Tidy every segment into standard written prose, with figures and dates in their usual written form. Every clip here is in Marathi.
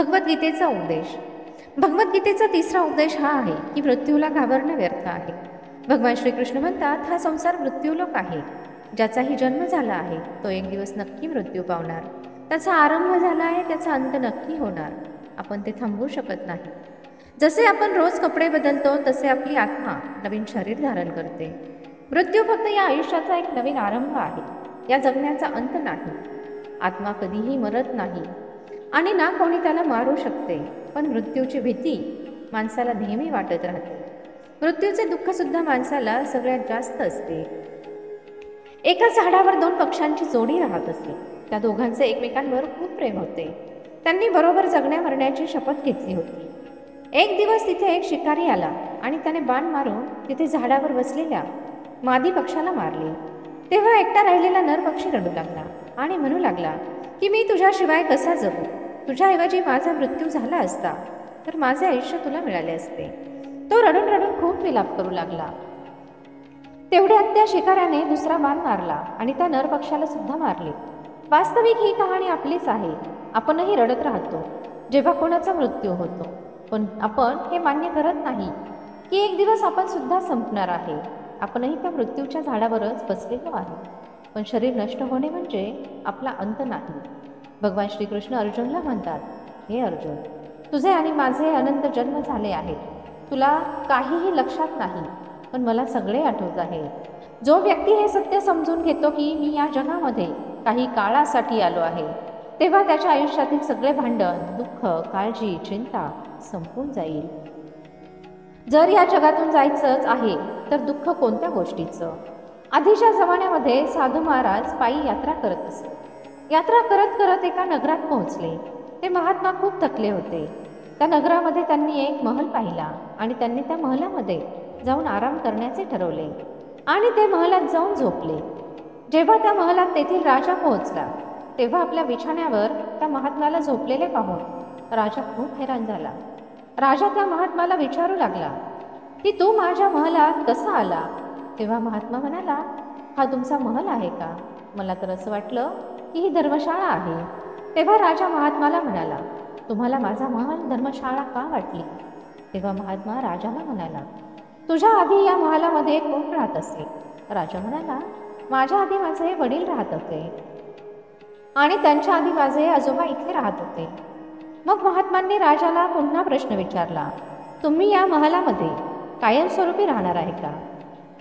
भगवद्गीतेचा उपदेश. भगवद्गीतेचा तिसरा उपदेश हा आहे की मृत्यूला घाबरणं व्यर्थ आहे. भगवान श्रीकृष्ण म्हणतात, हा संसार मृत्यूलोक आहे. ज्याचाही जन्म झाला आहे तो एक दिवस नक्की मृत्यू पावणार. त्याचा आरंभ झाला आहे, त्याचा अंत नक्की होणार. आपण ते थांबवू शकत नाही. जसे आपण रोज कपडे बदलतो तसे आपली आत्मा नवीन शरीर धारण करते. मृत्यू फक्त या आयुष्याचा एक नवीन आरंभ आहे, या जगण्याचा अंत नाही. आत्मा कधीही मरत नाही आणि ना कोणी त्याला मारू शकते. पण मृत्यूची भीती माणसाला नेहमी वाटत राहते. मृत्यूचे दुःख सुद्धा माणसाला सगळ्यात जास्त असते. एका झाडावर दोन पक्ष्यांची जोडी राहत असे. त्या दोघांचे एकमेकांवर खूप प्रेम होते. त्यांनी बरोबर जगण्या मरण्याची शपथ घेतली होती. एक दिवस तिथे एक शिकारी आला आणि त्याने बाण मारून तिथे झाडावर बसलेल्या मादी पक्षाला मारले. तेव्हा एकटा राहिलेला नर पक्षी रडू लागला आणि म्हणू लागला की मी तुझ्याशिवाय कसा जगू. तुझ्याऐवजी माझा मृत्यू झाला असता तर माझे आयुष्य तुला मिळाले असते. तो रडून रडून खूप विलाप करू लागला. तेवढ्यात त्या शिकाऱ्याने दुसरा बाण मारला आणि त्या नर पक्षाला सुद्धा मारले. वास्तविक ही कहाणी आपलीच आहे. आपणही रडत राहतो जेव्हा कोणाचा मृत्यू होतो, पण आपण हे मान्य करत नाही की एक दिवस आपण सुद्धा संपणार आहे. आपणही त्या मृत्यूच्या झाडावरच बसलेलो आहे. पण शरीर नष्ट होणे म्हणजे आपला अंत नाही. भगवान श्रीकृष्ण अर्जुनला म्हणतात, हे अर्जुन, तुझे आणि माझे अनंत जन्म झाले आहेत. तुला काहीही लक्षात नाही, पण मला सगळे आठवत आहे. जो व्यक्ती हे सत्य समजून घेतो की मी या जगामध्ये काही काळासाठी आलो आहे, तेव्हा त्याच्या आयुष्यातील सगळे भांडण, दुःख, काळजी, चिंता संपून जाईल. जर या जगातून जायचंच आहे तर दुःख कोणत्या गोष्टीचं? आधीच्या जमान्यामध्ये साधू महाराज पायी यात्रा करत असत. यात्रा करत करत एका नगरात पोहोचले. ते महात्मा खूप थकले होते. त्या नगरामध्ये त्यांनी एक महल पाहिला आणि त्यांनी त्या महलामध्ये जाऊन आराम करण्याचे ठरवले आणि ते महलात जाऊन झोपले. जेव्हा त्या महलात तेथील राजा पोहोचला तेव्हा आपल्या बिछाण्यावर त्या महात्म्याला झोपलेले पाहून राजा खूप हैराण झाला. राजा त्या महात्म्याला विचारू लागला की तू माझ्या महलात कसा आला? तेव्हा महात्मा म्हणाला, हा तुमचा महल आहे का? मला तर असं वाटलं की ही धर्मशाळा आहे. तेव्हा राजा महात्माला म्हणाला, तुम्हाला माझा महल धर्मशाळा का वाटली? तेव्हा महात्मा राजाला म्हणाला, तुझ्या आधी या महालामध्ये कोण राहत असे? राजा म्हणाला, माझ्या आधी माझे वडील राहत होते आणि त्यांच्या आधी माझे आजोबा इथे राहत होते. मग महात्मांनी राजाला पुन्हा प्रश्न विचारला, तुम्ही या महालामध्ये कायमस्वरूपी राहणार आहे का,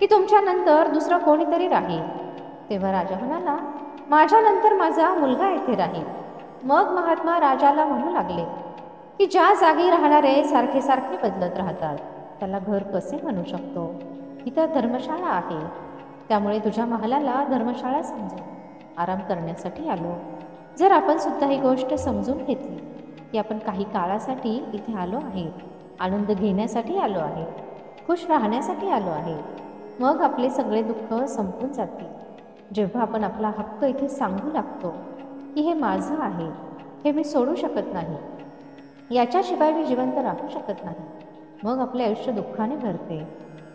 की तुमच्यानंतर दुसरा कोणीतरी राहील? तेव्हा राजा म्हणाला, माझ्यानंतर माझा मुलगा येथे राहील. मग महात्मा राजाला म्हणू लागले की ज्या जागी राहणारे सारखे सारखे बदलत राहतात त्याला घर कसे म्हणू शकतो? इथं धर्मशाळा आहे, त्यामुळे तुझ्या महालाला धर्मशाळा समजून आराम करण्यासाठी आलो. जर आपण सुद्धा ही गोष्ट समजून घेतली की आपण काही काळासाठी इथे आलो आहे, आनंद घेण्यासाठी आलो आहे, खुश राहण्यासाठी आलो आहे, मग आपले सगळे दुःख संपून जातील. जेव्हा आपण आपला हक्क इथे सांगू लागतो की हे माझं आहे, हे मी सोडू शकत नाही, याच्याशिवाय मी जिवंत राहू शकत नाही, मग आपले आयुष्य दुःखाने भरते.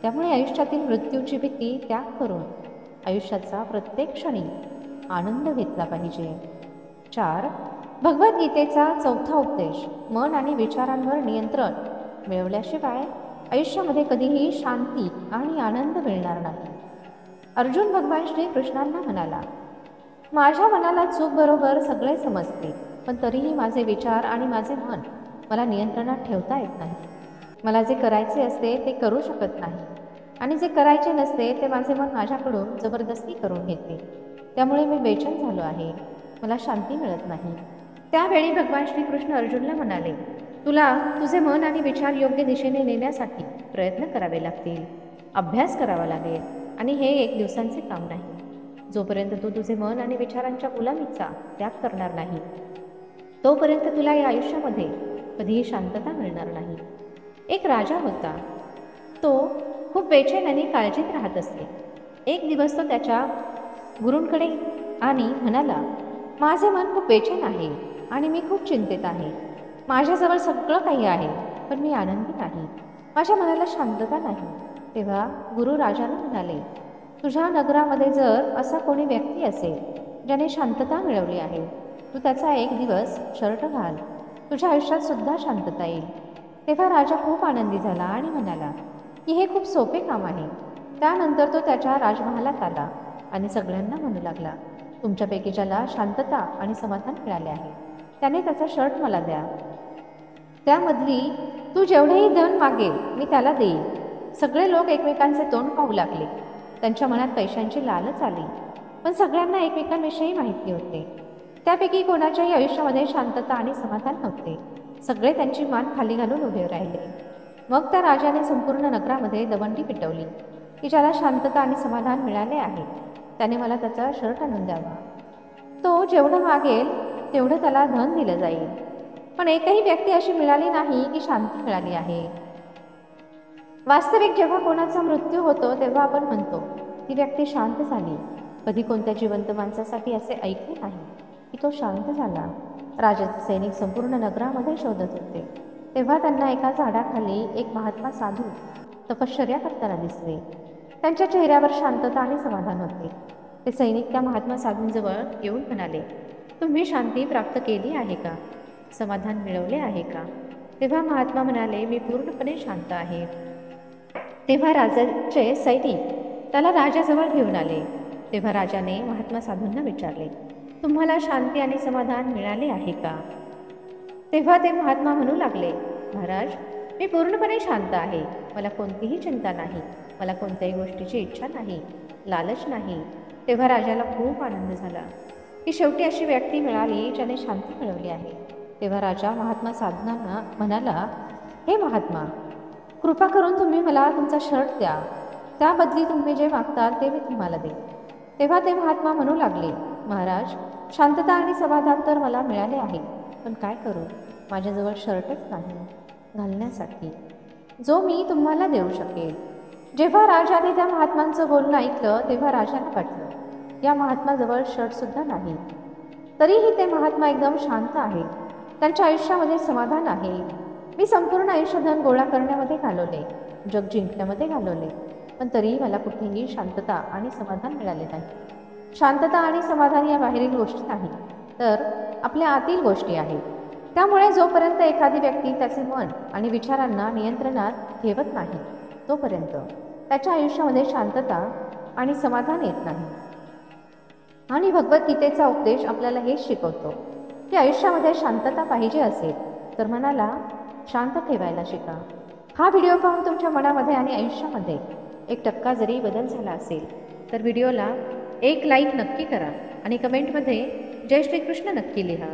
त्यामुळे आयुष्यातील मृत्यूची भीती त्याग करून आयुष्याचा प्रत्येक क्षणी आनंद घेतला पाहिजे. 4. भगवद्गीतेचा चौथा उपदेश. मन आणि विचारांवर नियंत्रण मिळवल्याशिवाय आयुष्यामध्ये कधीही शांती आणि आनंद मिळणार नाही. अर्जुन भगवान श्रीकृष्णांना म्हणाला, माझ्या मनाला चूक बरोबर सगळे समजते, पण तरीही माझे विचार आणि माझे मन मला नियंत्रणात ठेवता येत नाही. मला जे करायचे असते ते करू शकत नाही आणि जे करायचे नसते ते माझे मन माझ्याकडून जबरदस्ती करून घेते. त्यामुळे मी बेचैन झालो आहे, मला शांती मिळत नाही. त्यावेळी भगवान श्रीकृष्ण अर्जुनला म्हणाले, तुला तुझे मन आणि विचार योग्य दिशेने नेण्यासाठी प्रयत्न करावे लागतील, अभ्यास करावा लागेल आणि हे एक दिवसांचे काम नाही. जोपर्यंत तू तुझे मन आणि विचारांच्या गुलामीचा त्याग करणार नाही तोपर्यंत तुला या आयुष्यामध्ये कधीही शांतता मिळणार नाही. एक राजा होता. तो खूप बेचैन आणि काळजीत राहत असे. एक दिवस तो त्याच्या गुरूंकडे आणि म्हणाला, माझे मन खूप बेचैन आहे आणि मी खूप चिंतेत आहे. माझ्याजवळ सगळं काही आहे, पण मी आनंदी नाही, माझ्या मनाला शांतता नाही. तेव्हा गुरु राजाला म्हणाले, तुझ्या नगरामध्ये जर असा कोणी व्यक्ती असेल ज्याने शांतता मिळवली आहे, तू त्याचा एक दिवस शर्ट घाल तुझ्या आयुष्यात सुद्धा शांतता येईल. तेव्हा राजा खूप आनंदी झाला आणि म्हणाला की हे खूप सोपे काम आहे. त्यानंतर तो त्याच्या राजमहालात आला आणि सगळ्यांना म्हणू लागला, तुमच्यापैकी ज्याला शांतता आणि समाधान मिळाले आहे त्याने त्याचा शर्ट मला द्या. त्यामधली तू जेवढेही धन मागेल मी त्याला देईन. सगळे लोक एकमेकांचे तोंड पाहू लागले. त्यांच्या मनात पैशांची लालच आली, पण सगळ्यांना एकमेकांविषयी माहिती होते. त्यापैकी कोणाच्याही आयुष्यामध्ये शांतता आणि समाधान नव्हते. सगळे त्यांची मान खाली घालून उभे राहिले. मग त्या राजाने संपूर्ण नगरामध्ये दवंडी पिटवली की ज्याला शांतता आणि समाधान मिळाले आहे त्याने मला त्याचा शर्ट आणून द्यावा. तो जेवढं मागेल तेवढं त्याला धन दिलं जाईल. पण एकही व्यक्ती अशी मिळाली नाही की शांती मिळाली आहे. वास्तविक जेव्हा कोणाचा मृत्यू होतो तेव्हा आपण म्हणतो ती व्यक्ती शांत झाली. कधी कोणत्या जिवंत माणसासाठी असे ऐकले नाही की तो शांत झाला. राजाचे सैनिक संपूर्ण नगरामध्ये शोधत होते. तेव्हा त्यांना एका झाडाखाली एक महात्मा साधू तपश्चर्या करताना दिसले. त्यांच्या चेहऱ्यावर शांतता आणि समाधान होते. ते सैनिक त्या महात्मा साधूंजवळ येऊन म्हणाले, तुम्ही शांती प्राप्त केली आहे का? समाधान मिळवले आहे का? तेव्हा महात्मा म्हणाले, मी पूर्णपणे शांत आहे. तेव्हा राजाचे सैनिक त्याला राजाजवळ घेऊन आले. तेव्हा राजाने महात्मा साधूंना विचारले, तुम्हाला शांती आणि समाधान मिळाले आहे का? तेव्हा ते महात्मा म्हणू लागले, महाराज, मी पूर्णपणे शांत आहे. मला कोणतीही चिंता नाही. मला कोणत्याही गोष्टीची इच्छा नाही, लालच नाही. तेव्हा राजाला खूप आनंद झाला की शेवटी अशी व्यक्ती मिळाली ज्याने शांती मिळवली आहे. तेव्हा राजा महात्मा साधूंना म्हणाला, हे महात्मा, कृपा करून तुम्ही मला तुमचा शर्ट द्या. त्याबदली तुम्ही जे मागता ते मी तुम्हाला देईन. तेव्हा ते महात्मा म्हणू लागले, महाराज, शांतता आणि समाधान तर मला मिळाले आहे, पण काय करू, माझ्याजवळ शर्टच नाही घालण्यासाठी जो मी तुम्हाला देऊ शकेल. जेव्हा राजाने त्या महात्मांचं बोलणं ऐकलं तेव्हा राजाला वाटलं या महात्माजवळ शर्टसुद्धा नाही. तरीही ते महात्मा एकदम शांत आहे. त्यांच्या आयुष्यामध्ये समाधान आहे. मी संपूर्ण आयुष्य धन गोळा करण्यामध्ये घालवले, जग जिंकण्यामध्ये घालवले, पण तरीही मला कुठेही शांतता आणि समाधान मिळाले नाही. शांतता आणि समाधान या बाहेरील गोष्टी नाही, तर आपल्या आतील गोष्टी आहेत. त्यामुळे जोपर्यंत एखादी व्यक्ती त्याचे मन आणि विचारांना नियंत्रणात ठेवत नाही तोपर्यंत त्याच्या आयुष्यामध्ये शांतता आणि समाधान येत नाही. आणि भगवद्गीतेचा उपदेश आपल्याला हेच शिकवतो की आयुष्यामध्ये शांतता पाहिजे असेल तर मनाला शांत ठेवायला शिका. हा व्हिडिओ पाहून तुमच्या मनामध्ये आणि आयुष्यामध्ये 1% जरी बदल झाला असेल तर व्हिडिओला एक लाईक नक्की करा आणि कमेंटमध्ये जय श्रीकृष्ण नक्की लिहा.